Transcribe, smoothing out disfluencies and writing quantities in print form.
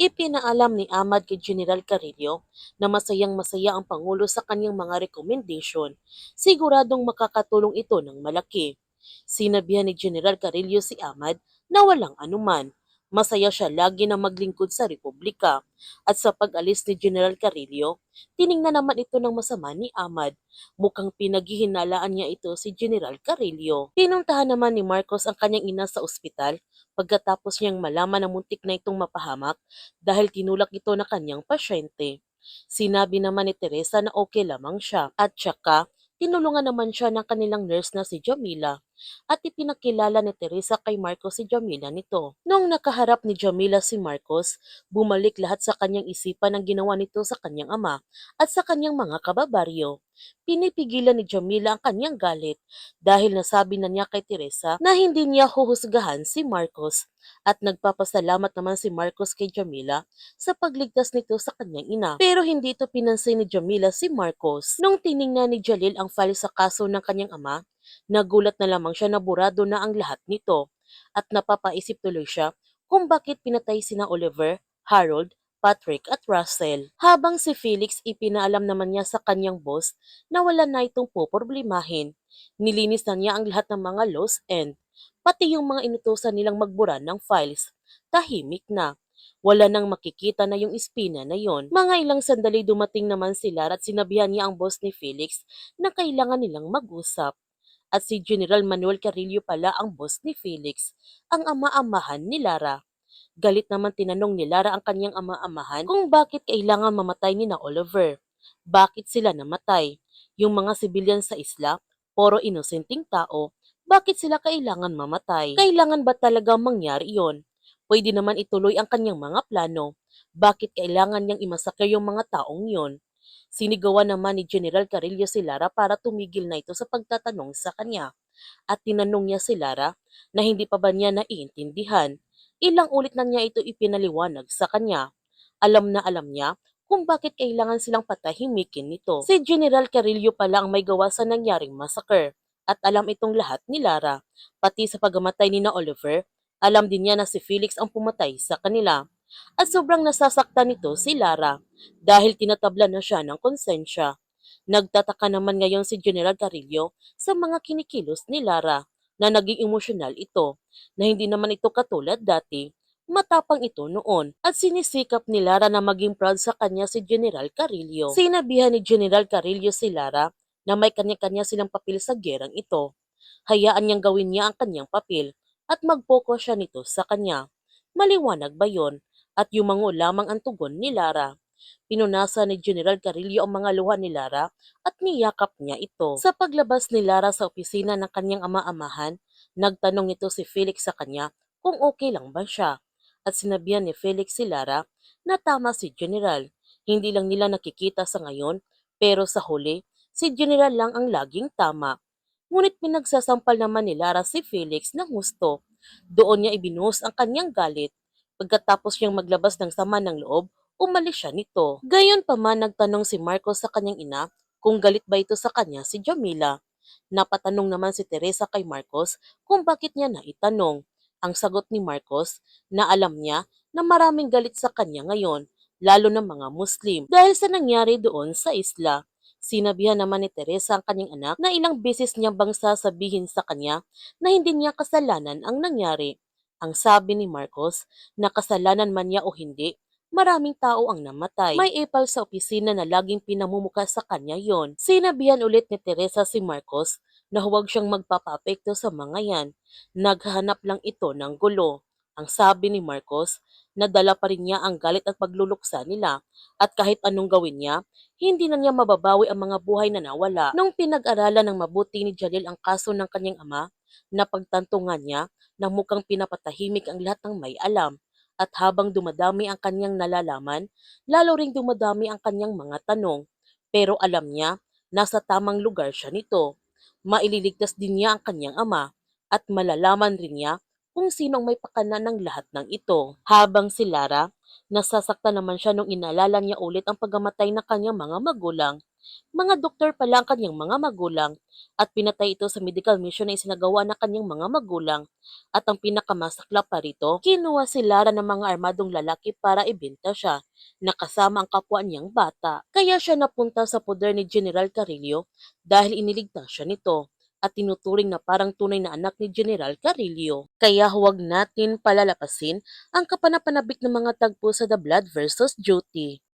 Ipinaalam ni Ahmad kay General Carrillo na masayang-masaya ang Pangulo sa kanyang mga recommendation. Siguradong makakatulong ito ng malaki. Sinabihan ni General Carrillo si Ahmad na walang anuman. Masaya siya lagi na maglingkod sa Republika. At sa pag-alis ni General Carrillo, tiningnan naman ito ng masama ni Ahmad. Mukhang pinaghihinalaan niya ito si General Carrillo. Pinuntahan naman ni Marcos ang kanyang ina sa ospital pagkatapos niyang malaman na muntik na itong mapahamak dahil tinulak ito na kanyang pasyente. Sinabi naman ni Teresa na okay lamang siya at saka tinulungan naman siya ng kanilang nurse na si Jamila at ipinakilala ni Teresa kay Marcos si Jamila nito. Nung nakaharap ni Jamila si Marcos, bumalik lahat sa kanyang isipan ang ginawa nito sa kanyang ama at sa kanyang mga kababaryo. Pinipigilan ni Jamila ang kanyang galit dahil nasabi na niya kay Teresa na hindi niya huhusgahan si Marcos at nagpapasalamat naman si Marcos kay Jamila sa pagligtas nito sa kanyang ina. Pero hindi ito pinansin ni Jamila si Marcos. Nung tiningnan ni Jalil ang file sa kaso ng kanyang ama, nagulat na lamang siya na burado na ang lahat nito at napapaisip tuloy siya kung bakit pinatay sina Oliver, Harold, Patrick at Russell. Habang si Felix ipinaalam naman niya sa kanyang boss na wala na itong poproblemahin. Nilinis na niya ang lahat ng mga loose end, pati yung mga inutusan nilang magbura ng files. Tahimik na. Wala nang makikita na yung espina na yon. Mga ilang sandali dumating naman si Lara at sinabihan niya ang boss ni Felix na kailangan nilang mag-usap. At si General Manuel Carrillo pala ang boss ni Felix, ang ama-amahan ni Lara. Galit naman tinanong ni Lara ang kanyang ama-amahan kung bakit kailangan mamatay ni na Oliver. Bakit sila namatay? Yung mga sibilyan sa isla, puro inosenteng tao, bakit sila kailangan mamatay? Kailangan ba talaga mangyari yon? Pwede naman ituloy ang kanyang mga plano. Bakit kailangan niyang imasakay yung mga taong yon? Sinigawan naman ni General Carrillo si Lara para tumigil na ito sa pagtatanong sa kanya. At tinanong niya si Lara na hindi pa ba niya naiintindihan. Ilang ulit na niya ito ipinaliwanag sa kanya. Alam na alam niya kung bakit kailangan silang patahimikin nito. Si General Carrillo pala ang may gawa sa nangyaring massacre. At alam itong lahat ni Lara. Pati sa pagamatay ni na Oliver, alam din niya na si Felix ang pumatay sa kanila. At sobrang nasasaktan nito si Lara dahil tinatabla na siya ng konsensya. Nagtataka naman ngayon si General Carrillo sa mga kinikilos ni Lara na naging emosyonal ito na hindi naman ito katulad dati. Matapang ito noon at sinisikap ni Lara na maging proud sa kanya si General Carrillo. Sinabihan ni General Carrillo si Lara na may kanya-kanya silang papel sa gerang ito. Hayaan niyang gawin niya ang kanyang papel at mag-focus siya nito sa kanya. Maliwanag ba yon? At yumango lamang ang tugon ni Lara. Pinunasan ni General Carrillo ang mga luha ni Lara at niyakap niya ito. Sa paglabas ni Lara sa opisina ng kanyang ama-amahan, nagtanong nito si Felix sa kanya kung okay lang ba siya. At sinabihan ni Felix si Lara na tama si General. Hindi lang nila nakikita sa ngayon, pero sa huli, si General lang ang laging tama. Ngunit pinagsasampal naman ni Lara si Felix ng husto. Doon niya ibinuhos ang kanyang galit. Pagkatapos niyang maglabas ng sama ng loob, umalis siya nito. Gayon pa man nagtanong si Marcos sa kanyang ina kung galit ba ito sa kanya si Jamila. Napatanong naman si Teresa kay Marcos kung bakit niya naitanong. Ang sagot ni Marcos na alam niya na maraming galit sa kanya ngayon, lalo ng mga Muslim, dahil sa nangyari doon sa isla. Sinabihan naman ni Teresa ang kanyang anak na ilang beses niya bang sasabihin sa kanya na hindi niya kasalanan ang nangyari. Ang sabi ni Marcos na kasalanan man niya o hindi, maraming tao ang namatay. May epal sa opisina na laging pinamumuka sa kanya yon. Sinabihan ulit ni Teresa si Marcos na huwag siyang magpapaapekto sa mga yan. Naghahanap lang ito ng gulo. Ang sabi ni Marcos, nadala pa rin niya ang galit at pagluluksa nila at kahit anong gawin niya, hindi na niya mababawi ang mga buhay na nawala. Nung pinag-aralan ng mabuti ni Jalil ang kaso ng kanyang ama, napagtantungan niya na mukhang pinapatahimik ang lahat ng may alam. At habang dumadami ang kanyang nalalaman, lalo ring dumadami ang kanyang mga tanong. Pero alam niya, nasa tamang lugar siya nito. Maililigtas din niya ang kanyang ama at malalaman rin niya kung sinong may pakana ng lahat ng ito. Habang si Lara, Nasasaktan naman siya nung inaalala niya ulit ang pagkamatay ng kanyang mga magulang. Mga doktor pala ang kanyang mga magulang at pinatay ito sa medical mission na isinagawa ng kanyang mga magulang. At ang pinakamasaklap pa rito, kinuha si Lara ng mga armadong lalaki para ibenta siya, nakasama ang kapwa niyang bata. Kaya siya napunta sa poder ni General Carillo dahil iniligtas siya nito at tinuturing na parang tunay na anak ni General Carillo. Kaya huwag natin palalapasin ang kapanapanabik ng mga tagpo sa The Blood versus Duty.